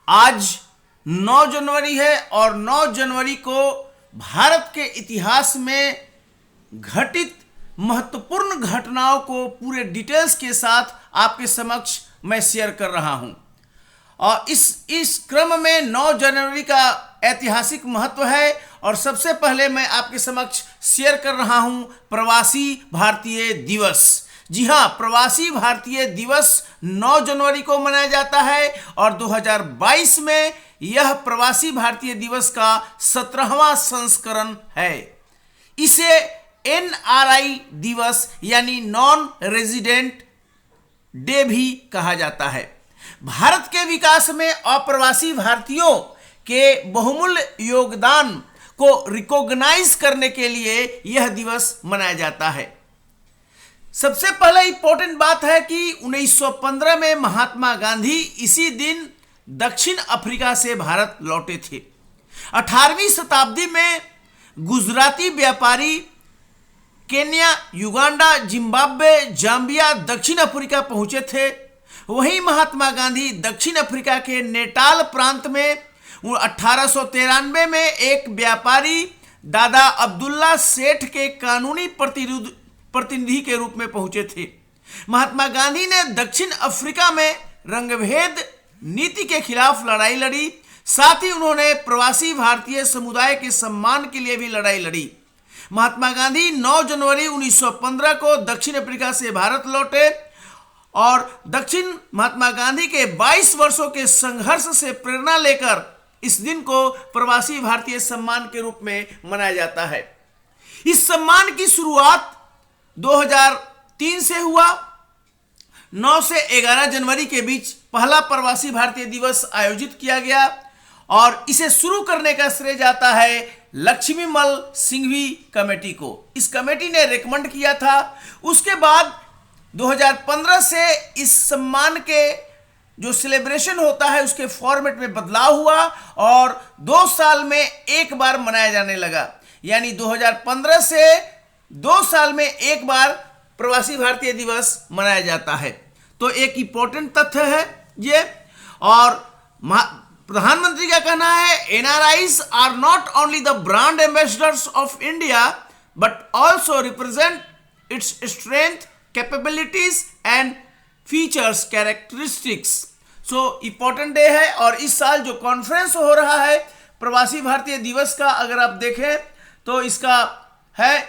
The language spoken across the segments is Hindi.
आज 9 जनवरी है और 9 जनवरी को भारत के इतिहास में घटित महत्वपूर्ण घटनाओं को पूरे डिटेल्स के साथ आपके समक्ष मैं शेयर कर रहा हूं। और इस क्रम में 9 जनवरी का ऐतिहासिक महत्व है और सबसे पहले मैं आपके समक्ष शेयर कर रहा हूं प्रवासी भारतीय दिवस। जी हां, प्रवासी भारतीय दिवस 9 जनवरी को मनाया जाता है और 2022 में यह प्रवासी भारतीय दिवस का 17वां संस्करण है। इसे NRI दिवस यानी नॉन रेजिडेंट डे भी कहा जाता है। भारत के विकास में अप्रवासी भारतीयों के बहुमूल्य योगदान को रिकॉग्नाइज करने के लिए यह दिवस मनाया जाता है। सबसे पहले इंपॉर्टेंट बात है कि 1915 में महात्मा गांधी इसी दिन दक्षिण अफ्रीका से भारत लौटे थे। 18वीं शताब्दी में गुजराती व्यापारी केन्या, युगांडा, जिम्बाब्वे, जाम्बिया, दक्षिण अफ्रीका पहुंचे थे। वहीं महात्मा गांधी दक्षिण अफ्रीका के नेटाल प्रांत में 1893 में एक व्यापारी दादा अब्दुल्ला सेठ के कानूनी प्रतिनिधि के रूप में पहुंचे थे। महात्मा गांधी ने दक्षिण अफ्रीका में रंगभेद नीति के खिलाफ लड़ाई लड़ी। साथ ही उन्होंने प्रवासी भारतीय समुदाय के सम्मान के लिए भी लड़ाई लड़ी। महात्मा गांधी 9 जनवरी 1915 को दक्षिण अफ्रीका से भारत लौटे और दक्षिण महात्मा गांधी के 22 वर्षों के संघर्ष से प्रेरणा लेकर इस दिन को प्रवासी भारतीय सम्मान के रूप में मनाया जाता है। इस सम्मान की शुरुआत 2003 से हुआ। 9 से 11 जनवरी के बीच पहला प्रवासी भारतीय दिवस आयोजित किया गया और इसे शुरू करने का श्रेय जाता है लक्ष्मीमल सिंघवी कमेटी को। इस कमेटी ने रेकमेंड किया था। उसके बाद 2015 से इस सम्मान के जो सेलिब्रेशन होता है उसके फॉर्मेट में बदलाव हुआ और 2 साल में एक बार मनाया जाने लगा। यानी 2015 से 2 साल में एक बार प्रवासी भारतीय दिवस मनाया जाता है। तो एक इंपॉर्टेंट तथ्य है ये। और प्रधानमंत्री का कहना है NRIs are not only the brand ambassadors of India but also represent its strength, capabilities and features, characteristics. So important day है। और इस साल जो कॉन्फ्रेंस हो रहा है प्रवासी भारतीय दिवस का, अगर आप देखें तो इसका है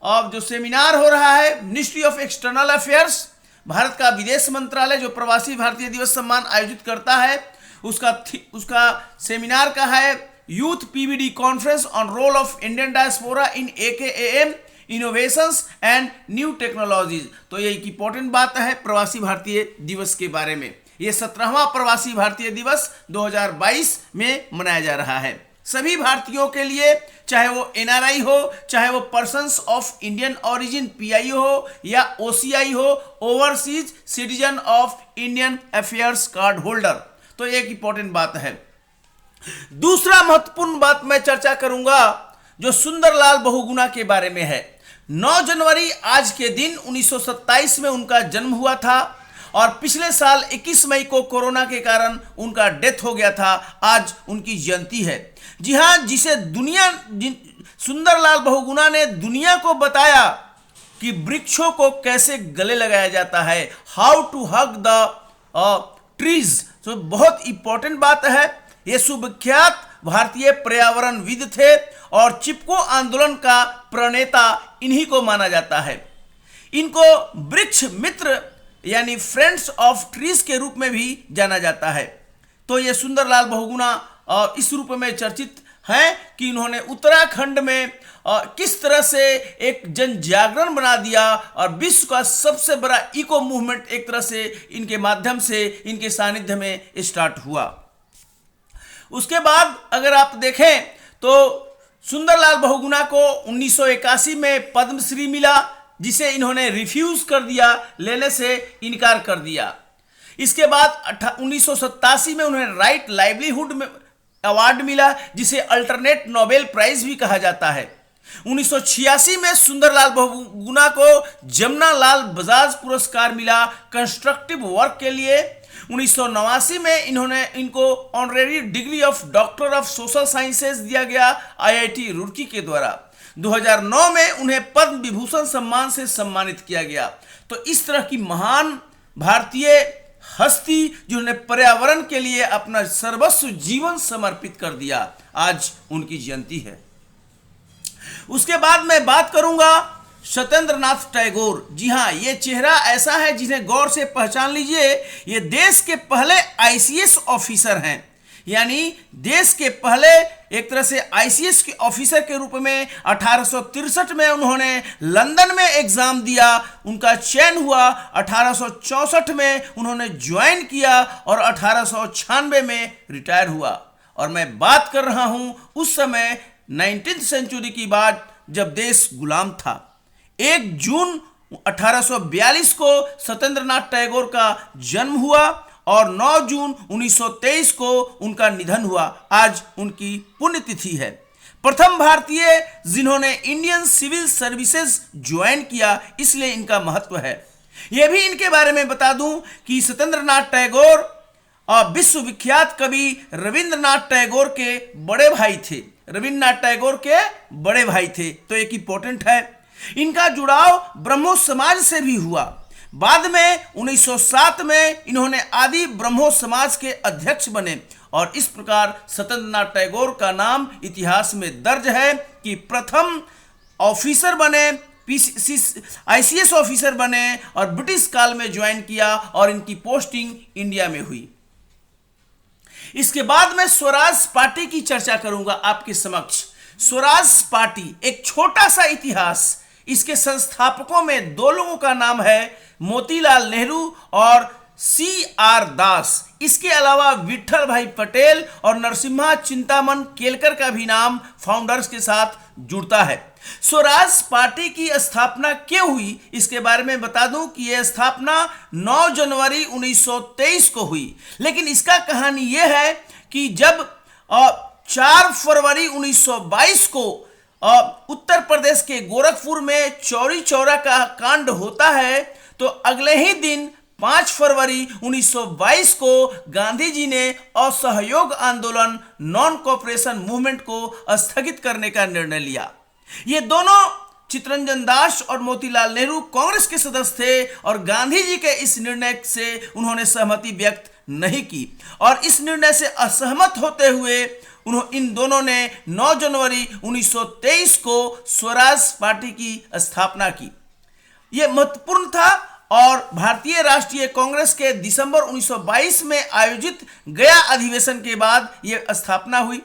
और जो सेमिनार हो रहा है ministry of external affairs, Bharat का विदेश मंत्रालय जो प्रवासी भारतीय दिवस सम्मान आयोजित करता है, उसका सेमिनार का है youth PVD conference on roll of Indian diaspora in AKAM innovations and new technologies. तो ये एक इंपॉर्टेंट बात है प्रवासी भारतीय दिवस के बारे में। ये 17वां प्रवासी भारतीय दिवस 2022 में मनाया जा रहा है। सभी भारतीयों के लिए, चाहे वो NRI हो, चाहे वो persons of Indian origin PI हो या OCI हो, overseas citizen of Indian affairs card holder. तो एक इंपॉर्टेंट बात है। दूसरा महत्वपूर्ण बात मैं चर्चा करूंगा जो सुंदरलाल बहुगुणा के बारे में है। 9 जनवरी आज के दिन 1927 में उनका जन्म हुआ था और पिछले साल 21 मई को कोरोना के कारण उनका डेथ हो गया था। आज उनकी जयंती है। जी हां, सुंदरलाल बहुगुणा ने दुनिया को बताया कि वृक्षों को कैसे गले लगाया जाता है, how to hug the trees. तो बहुत इंपॉर्टेंट बात है। ये सुविख्यात भारतीय पर्यावरणविद थे और चिपको आंदोलन का प्रणेता इन्हीं को माना जाता है। इनको वृक्ष मित्र यानी फ्रेंड्स ऑफ ट्रीज के रूप में भी जाना जाता है। तो ये सुंदरलाल बहुगुणा इस रूप में चर्चित हैं कि इन्होंने उत्तराखंड में किस तरह से एक जन जागरण बना दिया और विश्व का सबसे बड़ा इको मूवमेंट एक तरह से इनके माध्यम से, इनके सानिध्य में स्टार्ट हुआ। उसके बाद अगर आप देखें तो सुंदरलाल बहुगुणा को 1981 में पद्मश्री मिला, जिसे इन्होंने रिफ्यूज कर दिया, लेने से इनकार कर दिया। इसके बाद 1987 में उन्हें राइट लाइवलीहुड में अवार्ड मिला, जिसे अल्टरनेट नोबेल प्राइज भी कहा जाता है। 1986 में सुंदरलाल बहुगुणा को जमनालाल बजाज पुरस्कार मिला कंस्ट्रक्टिव वर्क के लिए। 1989 में इनको honorary degree of doctor of social sciences दिया गया आईआईटी रुड़की के द्वारा। 2009 में उन्हें पद्म विभूषण सम्मान से सम्मानित किया गया। तो इस तरह की महान भारतीय हस्ती जिन्होंने पर्यावरण के लिए अपना सर्वस्व जीवन समर्पित कर दिया, आज उनकी जयंती है। उसके बाद मैं बात करूंगा सत्येंद्रनाथ टैगोर। जी हाँ, ये चेहरा ऐसा है जिन्हें गौर से पहचान लीजिए। ये देश के पहले आईसीएस ऑफिसर हैं, यानी देश के पहले एक तरह से आईसीएस के ऑफिसर के रूप में 1863 में उन्होंने लंदन में एग्जाम दिया, उनका चयन हुआ। 1864 में उन्होंने ज्वाइन किया और 1896 में रिटायर हुआ। और मैं बात कर रहा हूं उस समय 19वीं सेंचुरी की बात, जब देश गुलाम था। 1 जून 1842 को सत्येंद्रनाथ टैगोर का जन्म हुआ और 9 जून 1923 को उनका निधन हुआ। आज उनकी पुण्यतिथि है। प्रथम भारतीय जिन्होंने इंडियन सिविल सर्विसेज ज्वाइन किया, इसलिए इनका महत्व है। यह भी इनके बारे में बता दूं कि सत्येंद्रनाथ टैगोर और विश्वविख्यात कवि रविंद्रनाथ टैगोर के बड़े भाई थे। रविंद्रनाथ टैगोर के बड़े भाई थे, तो एक इंपॉर्टेंट है। इनका जुड़ाव ब्रह्मो समाज से भी हुआ। बाद में 1907 में इन्होंने आदि ब्रह्मो समाज के अध्यक्ष बने और इस प्रकार सत्येंद्रनाथ टैगोर का नाम इतिहास में दर्ज है कि प्रथम ऑफिसर बने, आईसीएस ऑफिसर बने और ब्रिटिश काल में ज्वाइन किया और इनकी पोस्टिंग इंडिया में हुई। इसके बाद मैं स्वराज पार्टी की चर्चा करूंगा आपके समक्ष। स्वराज पार्टी एक छोटा सा इतिहास। इसके संस्थापकों में 2 लोगों का नाम है, मोतीलाल नेहरू और CR दास। इसके अलावा विट्ठल भाई पटेल और नरसिम्हा चिंतामन केलकर का भी नाम फाउंडर्स के साथ जुड़ता है। स्वराज पार्टी की स्थापना क्यों हुई, इसके बारे में बता दूं कि यह स्थापना 9 जनवरी 1923 को हुई। लेकिन इसका कहानी यह है कि जब 4 फरवरी 1922 को उत्तर प्रदेश के गोरखपुर में चौरी चौरा का कांड होता है, तो अगले ही दिन 5 फरवरी 1922 को गांधी जी ने असहयोग आंदोलन नॉन कोऑपरेशन मूवमेंट को स्थगित करने का निर्णय लिया। ये दोनों, चित्तरंजन दास और मोतीलाल नेहरू, कांग्रेस के सदस्य थे और गांधी जी के इस निर्णय से उन्होंने सहमति व्यक्त नहीं की और इस निर्णय से असहमत होते हुए इन दोनों ने 9 जनवरी 1923 को स्वराज पार्टी की स्थापना की। यह महत्वपूर्ण था और भारतीय राष्ट्रीय कांग्रेस के दिसंबर 1922 में आयोजित गया अधिवेशन के बाद यह स्थापना हुई।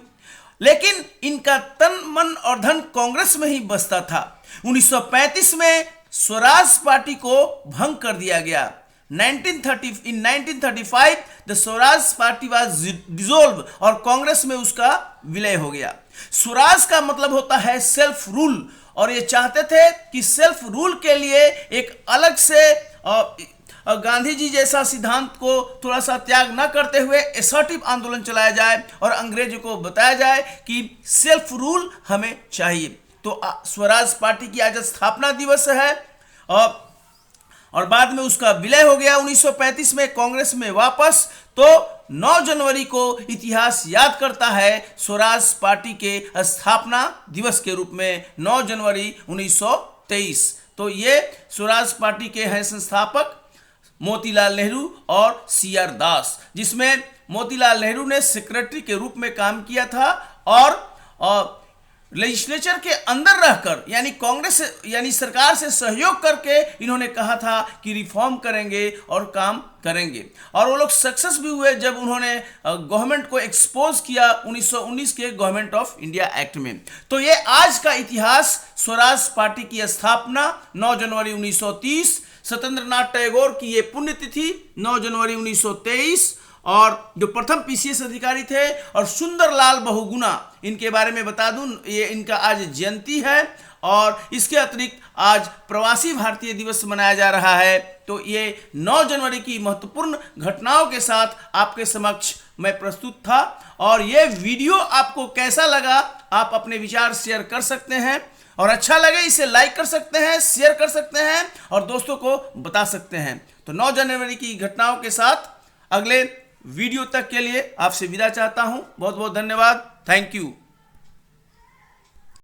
लेकिन इनका तन मन और धन कांग्रेस में ही बसता था। 1935 में स्वराज पार्टी को भंग कर दिया गया। 1935 the Swaraj party was dissolve और कांग्रेस में उसका विलय हो गया। स्वराज का मतलब होता है सेल्फ रूल और ये चाहते थे कि सेल्फ रूल के लिए एक अलग से गांधी जी जैसा सिद्धांत को थोड़ा सा त्याग न करते हुए एसर्टिव आंदोलन चलाया जाए और अंग्रेजों को बताया जाए कि सेल्फ रूल हमें चाहिए। तो स्वराज पार्टी की आज स्थापना दिवस है और बाद में उसका विलय हो गया 1935 में कांग्रेस में वापस। तो 9 जनवरी को इतिहास याद करता है स्वराज पार्टी के स्थापना दिवस के रूप में, 9 जनवरी 1923। तो ये स्वराज पार्टी के हैं संस्थापक मोतीलाल नेहरू और CR दास, जिसमें मोतीलाल नेहरू ने सेक्रेटरी के रूप में काम किया था और लेजिस्लेचर के अंदर रहकर यानी कांग्रेस यानी सरकार से सहयोग करके इन्होंने कहा था कि रिफॉर्म करेंगे और काम करेंगे और वो लोग सक्सेस भी हुए जब उन्होंने गवर्नमेंट को एक्सपोज किया 1919 के गवर्नमेंट ऑफ इंडिया एक्ट में। तो ये आज का इतिहास, स्वराज पार्टी की स्थापना 9 जनवरी 1930, सत्येंद्रनाथ टैगोर की ये पुण्यतिथि 9 जनवरी 1923 और जो प्रथम पीसीएस अधिकारी थे और सुंदरलाल बहुगुणा, इनके बारे में बता दूं ये इनका आज जयंती है और इसके अतिरिक्त आज प्रवासी भारतीय दिवस मनाया जा रहा है। तो ये 9 जनवरी की महत्वपूर्ण घटनाओं के साथ आपके समक्ष मैं प्रस्तुत था और ये वीडियो आपको कैसा लगा आप अपने विचार शेयर कर सकते हैं और अच्छा लगे इसे लाइक कर सकते हैं, शेयर कर सकते हैं और दोस्तों को बता सकते हैं। तो 9 जनवरी की घटनाओं के साथ अगले वीडियो तक के लिए आपसे विदा चाहता हूं। बहुत बहुत धन्यवाद। Thank you.